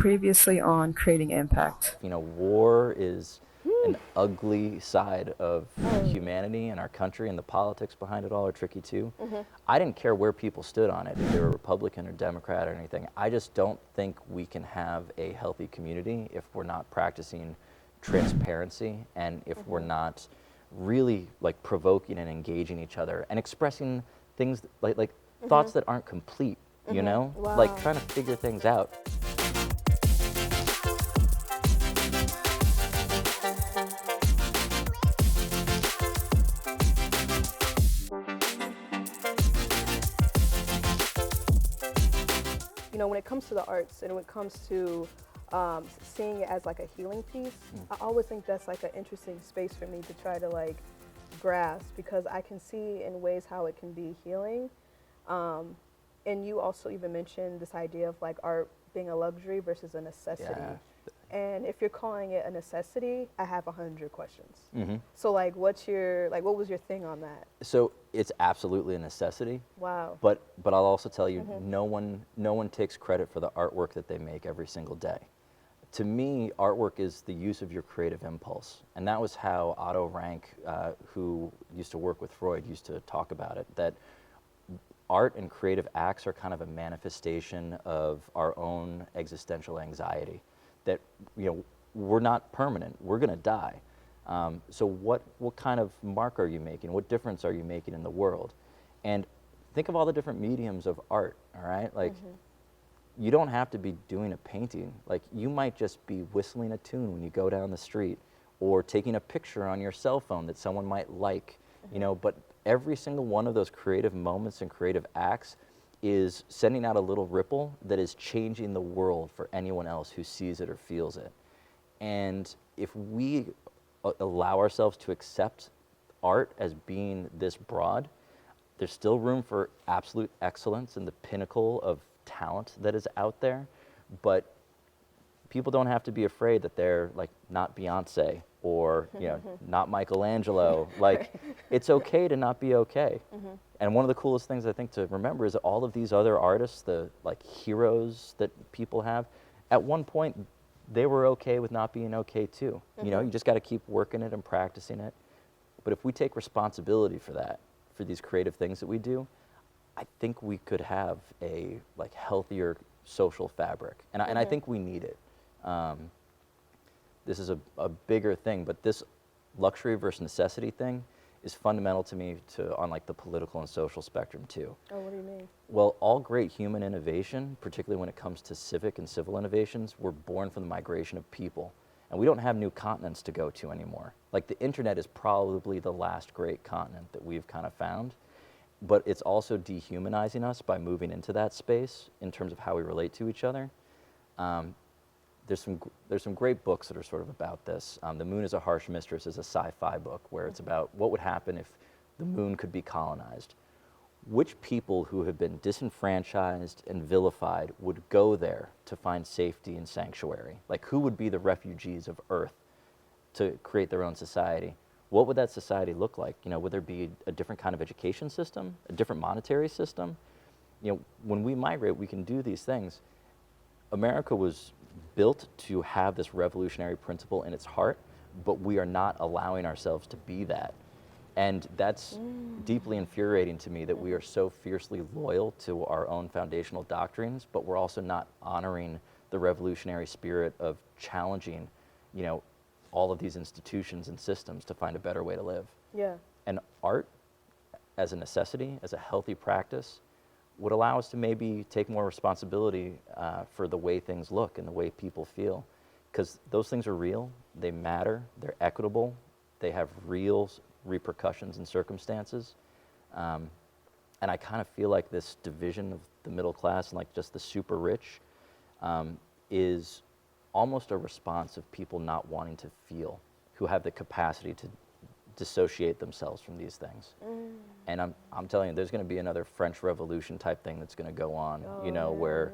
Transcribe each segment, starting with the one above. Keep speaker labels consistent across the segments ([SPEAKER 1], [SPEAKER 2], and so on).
[SPEAKER 1] Previously on Creating Impact.
[SPEAKER 2] You know, war is an ugly side of humanity and our country, and the politics behind it all are tricky too. I didn't care where people stood on it, if they were Republican or Democrat or anything. I just don't think we can have a healthy community if we're not practicing transparency and if we're not really like provoking and engaging each other and expressing things like thoughts that aren't complete, you know?
[SPEAKER 3] Wow.
[SPEAKER 2] Like trying to figure things out.
[SPEAKER 3] You know, when it comes to the arts and when it comes to seeing it as like a healing piece, I always think that's like an interesting space for me to try to like grasp, because I can see in ways how it can be healing. And you also even mentioned this idea of like art being a luxury versus a necessity.
[SPEAKER 2] Yeah.
[SPEAKER 3] And if you're calling it a necessity, I have 100 questions.
[SPEAKER 2] Mm-hmm.
[SPEAKER 3] So like, what was your thing on that?
[SPEAKER 2] So it's absolutely a necessity.
[SPEAKER 3] Wow.
[SPEAKER 2] But I'll also tell you, no one takes credit for the artwork that they make every single day. To me, artwork is the use of your creative impulse, and that was how Otto Rank, who used to work with Freud, used to talk about it. That art and creative acts are kind of a manifestation of our own existential anxiety. That, you know, we're not permanent. We're going to die. So what kind of mark are you making? What difference are you making in the world? And think of all the different mediums of art, all right? Like, you don't have to be doing a painting. Like, you might just be whistling a tune when you go down the street, or taking a picture on your cell phone that someone might like, you know, but every single one of those creative moments and creative acts is sending out a little ripple that is changing the world for anyone else who sees it or feels it. And if we allow ourselves to accept art as being this broad, there's still room for absolute excellence and the pinnacle of talent that is out there, but people don't have to be afraid that they're like not Beyonce or, you know, not Michelangelo. Like, it's okay to not be okay. And one of the coolest things I think to remember is that all of these other artists, the like heroes that people have, at one point they were okay with not being okay too. You know, you just got to keep working it and practicing it. But if we take responsibility for that, for these creative things that we do, I think we could have a like healthier social fabric, and I think we need it. This is a bigger thing, but this luxury versus necessity thing is fundamental to me on like the political and social spectrum too.
[SPEAKER 3] Oh, what do you mean?
[SPEAKER 2] Well, all great human innovation, particularly when it comes to civic and civil innovations, were born from the migration of people. And we don't have new continents to go to anymore. Like, the internet is probably the last great continent that we've kind of found, but it's also dehumanizing us by moving into that space in terms of how we relate to each other. There's some great books that are sort of about this. The Moon is a Harsh Mistress is a sci-fi book where it's about what would happen if the moon could be colonized. Which people who have been disenfranchised and vilified would go there to find safety and sanctuary? Like, who would be the refugees of Earth to create their own society? What would that society look like? You know, would there be a different kind of education system, a different monetary system? You know, when we migrate, we can do these things. America was built to have this revolutionary principle in its heart, but we are not allowing ourselves to be that. And that's deeply infuriating to me, that we are so fiercely loyal to our own foundational doctrines, but we're also not honoring the revolutionary spirit of challenging, you know, all of these institutions and systems to find a better way to live.
[SPEAKER 3] Yeah.
[SPEAKER 2] And art, as a necessity, as a healthy practice, would allow us to maybe take more responsibility for the way things look and the way people feel. Because those things are real, they matter, they're equitable, they have real repercussions and circumstances. And I kind of feel like this division of the middle class and like just the super rich is almost a response of people not wanting to feel, who have the capacity to dissociate themselves from these things. And I'm telling you, there's going to be another French Revolution type thing that's going to go on, you know, where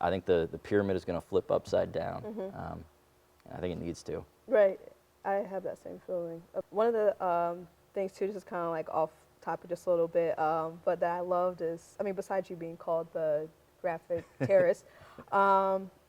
[SPEAKER 2] I think the pyramid is going to flip upside down. I think it needs to.
[SPEAKER 3] Right. I have that same feeling. One of the things too, just kind of like off topic just a little bit, but that I loved is, I mean, besides you being called the graphic terrorist,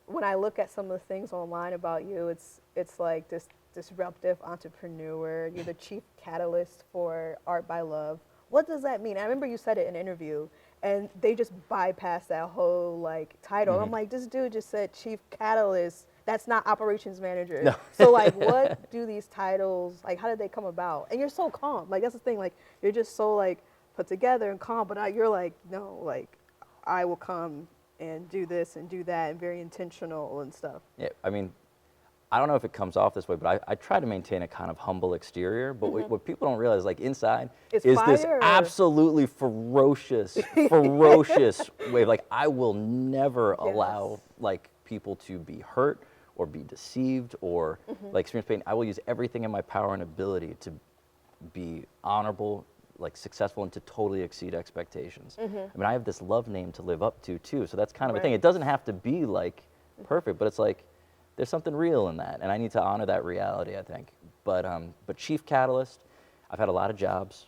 [SPEAKER 3] when I look at some of the things online about you, it's like this disruptive entrepreneur. You're the chief catalyst for Art by Love. What does that mean? I remember you said it in an interview, and they just bypassed that whole like title. I'm like, this dude just said chief catalyst. That's not operations manager.
[SPEAKER 2] No.
[SPEAKER 3] So like, what do these titles like? How did they come about? And you're so calm. Like that's the thing. Like you're just so like put together and calm. But you're like, no, like I will come and do this and do that and very intentional and stuff.
[SPEAKER 2] Yeah, I mean, I don't know if it comes off this way, but I try to maintain a kind of humble exterior. But what people don't realize, like inside,
[SPEAKER 3] It's
[SPEAKER 2] is this
[SPEAKER 3] fire.
[SPEAKER 2] absolutely ferocious, ferocious way. Like I will never allow like people to be hurt or be deceived or like experience pain. I will use everything in my power and ability to be honorable, like successful, and to totally exceed expectations. I mean, I have this love name to live up to too, so that's kind of a thing. It doesn't have to be like perfect, but it's like there's something real in that, and I need to honor that reality, I think. But chief catalyst, I've had a lot of jobs.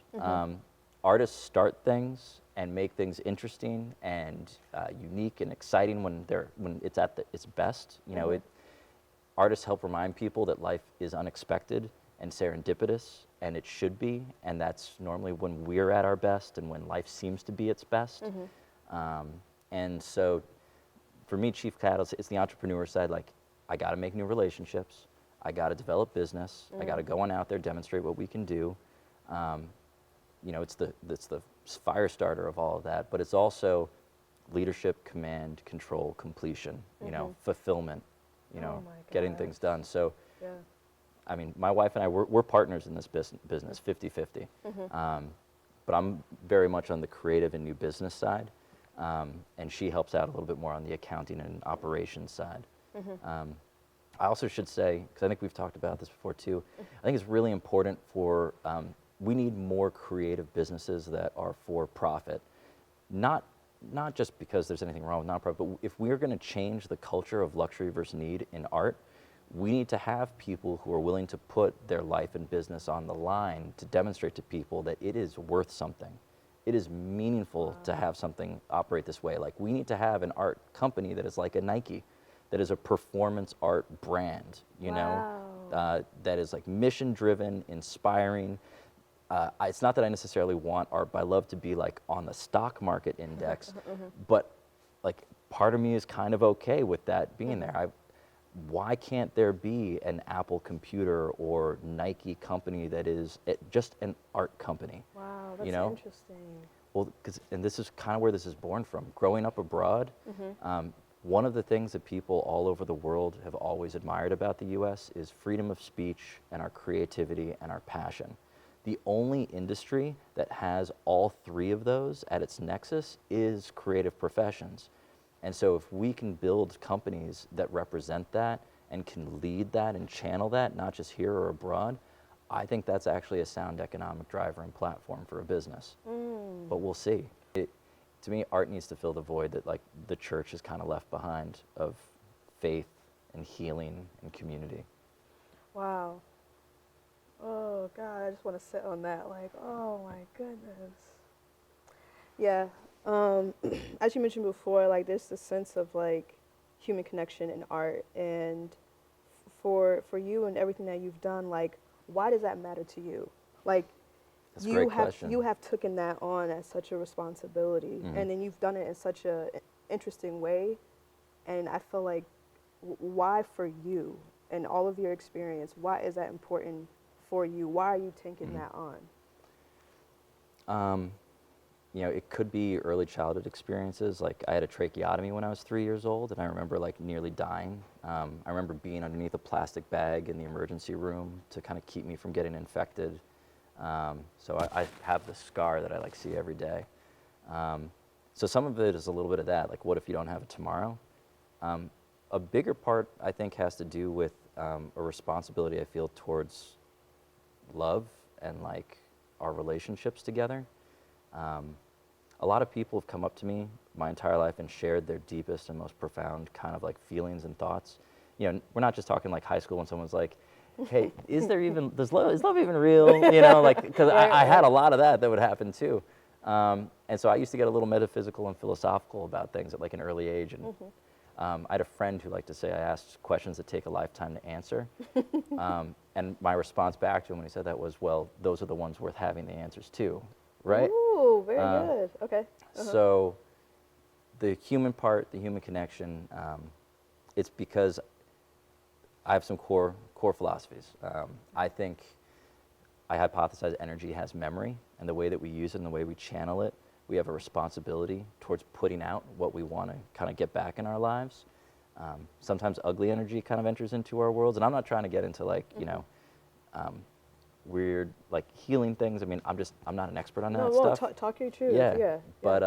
[SPEAKER 2] Artists start things and make things interesting and unique and exciting when it's at its best. You know, artists help remind people that life is unexpected and serendipitous, and it should be, and that's normally when we're at our best and when life seems to be its best. And so for me, chief catalyst, it's the entrepreneur side. Like I got to make new relationships, I got to develop business, I got to go on out there, demonstrate what we can do. You know, it's the fire starter of all of that, but it's also leadership, command, control, completion, you know, fulfillment, you know, getting things done. So, I mean, my wife and I, we're partners in this business, 50-50. But I'm very much on the creative and new business side, and she helps out a little bit more on the accounting and operations side. I also should say, because I think we've talked about this before too, I think it's really important for, we need more creative businesses that are for profit. Not just because there's anything wrong with nonprofit, but if we're going to change the culture of luxury versus need in art, we need to have people who are willing to put their life and business on the line to demonstrate to people that it is worth something. It is meaningful to have something operate this way. Like we need to have an art company that is like a Nike, that is a performance art brand, you know, that is like mission driven, inspiring. It's not that I necessarily want Art by Love to be like on the stock market index, but like part of me is kind of okay with that being there. Why can't there be an Apple computer or Nike company that is just an art company?
[SPEAKER 3] Wow, that's interesting.
[SPEAKER 2] Well, and this is kind of where this is born from. Growing up abroad, one of the things that people all over the world have always admired about the US is freedom of speech and our creativity and our passion. The only industry that has all three of those at its nexus is creative professions. And so if we can build companies that represent that and can lead that and channel that, not just here or abroad, I think that's actually a sound economic driver and platform for a business. But we'll see. To me, art needs to fill the void that like the church has kind of left behind of faith and healing and community.
[SPEAKER 3] Wow. Oh God, I just want to sit on that. Like, oh my goodness. Yeah. As you mentioned before, like there's this sense of like human connection in art, and for you and everything that you've done, like why does that matter to you? Like
[SPEAKER 2] That's a great question.
[SPEAKER 3] you have taken that on as such a responsibility, and then you've done it in such a interesting way, and I feel like why for you and all of your experience, why is that important for you? Why are you taking that on?
[SPEAKER 2] You know, it could be early childhood experiences. Like I had a tracheotomy when I was 3 years old, and I remember like nearly dying. I remember being underneath a plastic bag in the emergency room to kind of keep me from getting infected. So I have this scar that I like see every day. So some of it is a little bit of that, like what if you don't have it tomorrow? A bigger part I think has to do with a responsibility I feel towards love and like our relationships together. A lot of people have come up to me my entire life and shared their deepest and most profound kind of like feelings and thoughts. You know, we're not just talking like high school when someone's like, hey, is love even real? You know, like, because I had a lot of that would happen too. And so I used to get a little metaphysical and philosophical about things at like an early age. And I had a friend who liked to say I asked questions that take a lifetime to answer. And my response back to him when he said that was, well, those are the ones worth having the answers to, right?
[SPEAKER 3] Ooh, very good. Okay.
[SPEAKER 2] So the human part, the human connection, it's because I have some core philosophies. I think I hypothesize energy has memory, and the way that we use it and the way we channel it, we have a responsibility towards putting out what we want to kind of get back in our lives. Sometimes ugly energy kind of enters into our worlds, and I'm not trying to get into like, you know, weird like healing things. I mean, I'm not an expert on that stuff.
[SPEAKER 3] Talk your truth.
[SPEAKER 2] Yeah,
[SPEAKER 3] Yeah.
[SPEAKER 2] but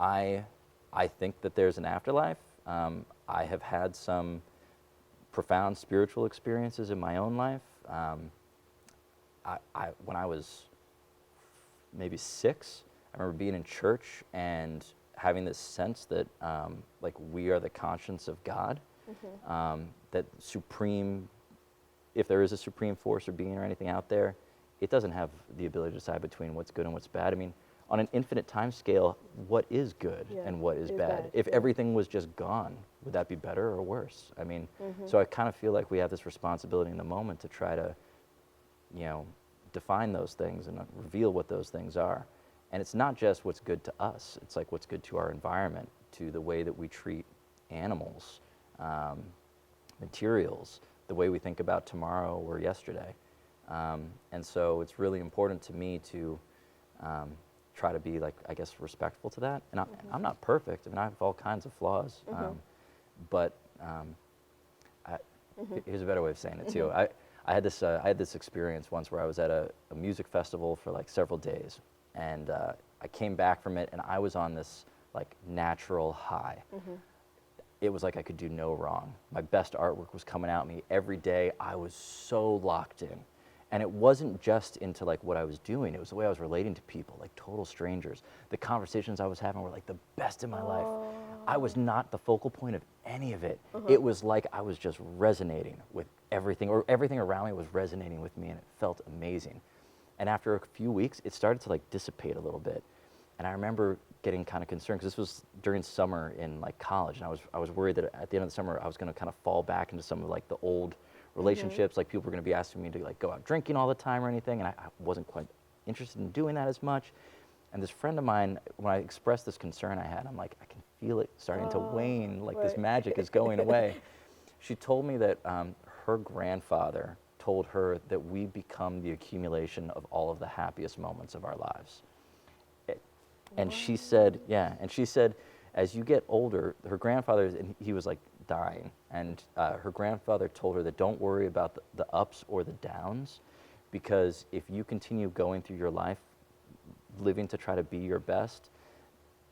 [SPEAKER 2] I think that there's an afterlife. I have had some profound spiritual experiences in my own life. When I was maybe 6, I remember being in church and having this sense that like we are the conscience of God, that supreme, if there is a supreme force or being or anything out there, it doesn't have the ability to decide between what's good and what's bad. I mean, on an infinite time scale, what is good and what is bad? If everything was just gone, would that be better or worse? I mean, so I kind of feel like we have this responsibility in the moment to try to, you know, define those things and reveal what those things are. And it's not just what's good to us, it's like what's good to our environment, to the way that we treat animals, materials, the way we think about tomorrow or yesterday. And so it's really important to me to try to be, like, I guess, respectful to that. And I'm not perfect. I mean, I have all kinds of flaws. But here's a better way of saying it too. I had this experience once where I was at a music festival for like several days, and I came back from it, and I was on this like natural high. It was like I could do no wrong. My best artwork was coming out at me every day. I was so locked in. And it wasn't just into like what I was doing, it was the way I was relating to people, like total strangers. The conversations I was having were like the best in my life. I was not the focal point of any of it. It was like I was just resonating with everything, or everything around me was resonating with me, and it felt amazing. And after a few weeks, it started to like dissipate a little bit. And I remember getting kind of concerned, because this was during summer in like college, and I was worried that at the end of the summer I was going to kind of fall back into some of like the old relationships, like people were going to be asking me to like go out drinking all the time or anything, and I wasn't quite interested in doing that as much. And this friend of mine, when I expressed this concern I had, I'm like, I can feel it starting to wane, like this magic is going away. She told me that her grandfather told her that we become the accumulation of all of the happiest moments of our lives. And she said, as you get older, her grandfather, and he was like dying, and her grandfather told her that don't worry about the ups or the downs, because if you continue going through your life living to try to be your best,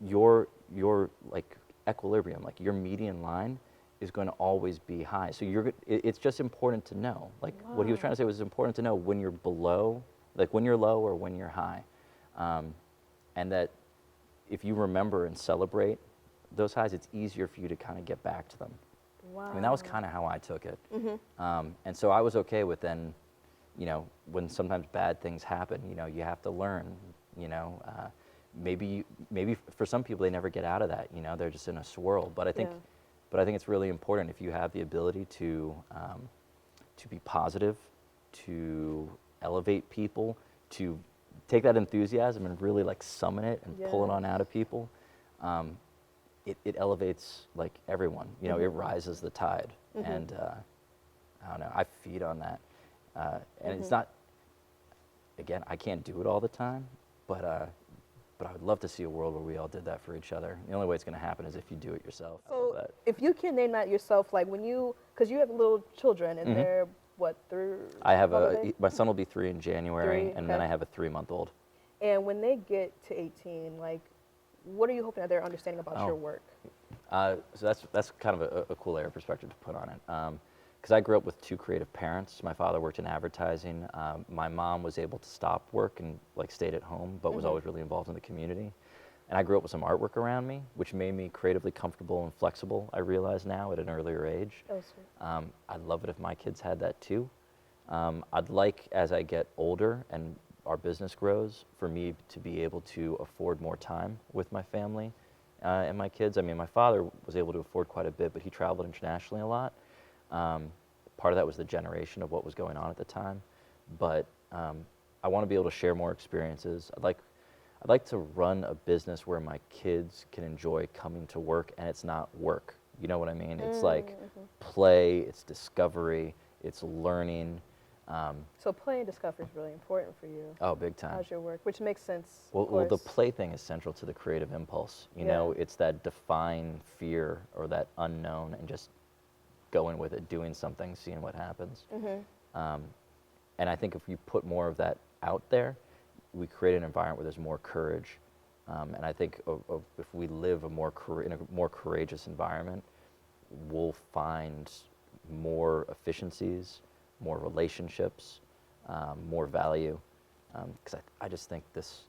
[SPEAKER 2] your like equilibrium, like your median line is going to always be high. So it's just important to know, like what he was trying to say was important to know when you're below, like when you're low or when you're high, and that if you remember and celebrate those highs, it's easier for you to kind of get back to them.
[SPEAKER 3] Wow.
[SPEAKER 2] I mean, that was kind of how I took it. And so I was okay with then, you know, when sometimes bad things happen, you know, you have to learn, you know, maybe for some people they never get out of that, you know, they're just in a swirl. But I think it's really important if you have the ability to be positive, to elevate people, to take that enthusiasm and really like summon it and pull it on out of people. It elevates like everyone, you know, it rises the tide. And I don't know, I feed on that. And it's not, again, I can't do it all the time, but I would love to see a world where we all did that for each other. The only way it's going to happen is if you do it yourself.
[SPEAKER 3] So if you can name that yourself, like when you, because you have little children and they're what, 3?
[SPEAKER 2] I have my son will be 3 in January, and then I have a 3-month-old.
[SPEAKER 3] And when they get to 18, like, what are you hoping that they're understanding about your work?
[SPEAKER 2] So that's kind of a cool layer of perspective to put on it. Because I grew up with 2 creative parents. My father worked in advertising. My mom was able to stop work and like stayed at home, but was always really involved in the community. And I grew up with some artwork around me, which made me creatively comfortable and flexible, I realize now at an earlier age.
[SPEAKER 3] Oh, sweet.
[SPEAKER 2] I'd love it if my kids had that too. I'd like, as I get older and our business grows, for me to be able to afford more time with my family, in my kids. I mean, my father was able to afford quite a bit, but he traveled internationally a lot. Part of that was the generation of what was going on at the time. But I want to be able to share more experiences. I'd like to run a business where my kids can enjoy coming to work and it's not work. You know what I mean? It's like play, it's discovery, it's learning.
[SPEAKER 3] So play and discovery is really important for you.
[SPEAKER 2] Oh, big time.
[SPEAKER 3] How's your work? Which makes sense.
[SPEAKER 2] Well, the play thing is central to the creative impulse. You know, it's that defying fear or that unknown and just going with it, doing something, seeing what happens. And I think if you put more of that out there, we create an environment where there's more courage. And I think if we live in a more courageous environment, we'll find more efficiencies, more relationships, more value. Because I just think this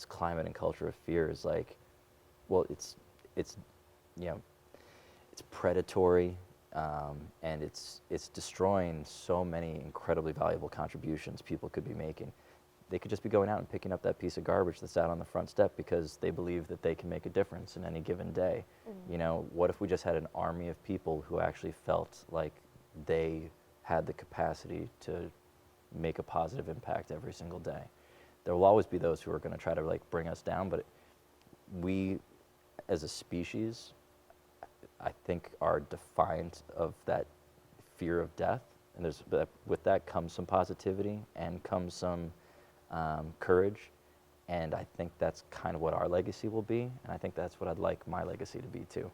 [SPEAKER 2] climate and culture of fear is like, well, it's you know, it's predatory, and it's destroying so many incredibly valuable contributions people could be making. They could just be going out and picking up that piece of garbage that's out on the front step because they believe that they can make a difference in any given day. You know, what if we just had an army of people who actually felt like they had the capacity to make a positive impact every single day? There will always be those who are going to try to like bring us down, but we as a species, I think, are defiant of that fear of death. And with that comes some positivity and comes some courage. And I think that's kind of what our legacy will be. And I think that's what I'd like my legacy to be too.